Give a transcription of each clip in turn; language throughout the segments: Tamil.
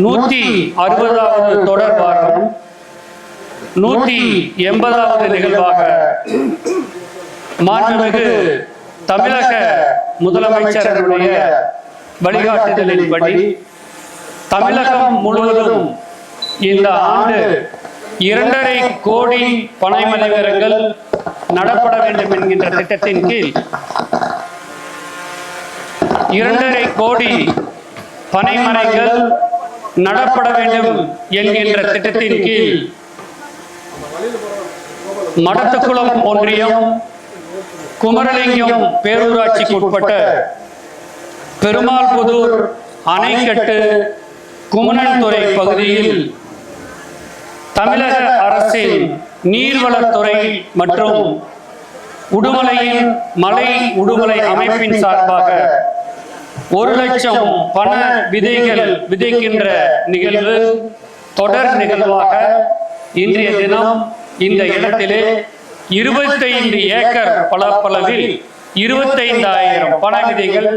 160வது தொடர் வாரம் 180வது நிகழ்வாக மாண்புமிகு தமிழக முதலமைச்சருடைய வழிகாட்டுதலின்படி தமிழகம் முழுவதும் இந்த ஆண்டு 2.5 கோடி பனை மரங்கள் நடப்பட வேண்டும் என்கின்ற திட்டத்தின் கீழ் 2.5 கோடி பனை மரங்கள் நடப்பட வேண்டும் என்கின்ற திட்டத்தின் கீழ் மடத்துக்குளம் ஒன்றியம் குமரலிங்கம் பேரூராட்சிக்கு உட்பட்ட பெருமாள்புதூர் அணைக்கட்டு குமணன்துறை பகுதியில் தமிழக அரசின் நீர்வளத்துறை மற்றும் உடுமலையின் மலை உடுமலை அமைப்பின் சார்பாக 1,00,000 பன விதைகள் விதைக்கின்ற நிகழ்வு தொடர் நிகழ்வாக இன்றைய தினம் இந்த இடத்திலே 25 ஏக்கர் பரப்பளவில் 25,000 பன விதைகள்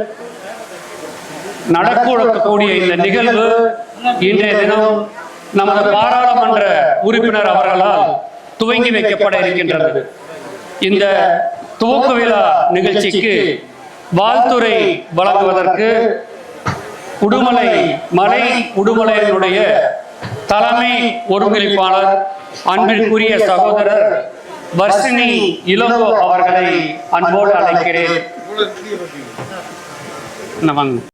நடக்கக்கூடிய இந்த நிகழ்வு இன்றைய தினம் நமது பாராளுமன்ற உறுப்பினர் அவர்களால் துவங்கி வைக்கப்பட இருக்கின்றது. இந்த துவக்க விழா நிகழ்ச்சிக்கு வாழ்த்துறை வழங்குவதற்கு உடுமலை மலை உடுமலையினுடைய தலைமை ஒருங்கிணைப்பாளர் அன்பிற்குரிய சகோதரர் வர்ஷினி இளங்கோ அவர்களை அன்போடு அழைக்கிறேன். வாங்க.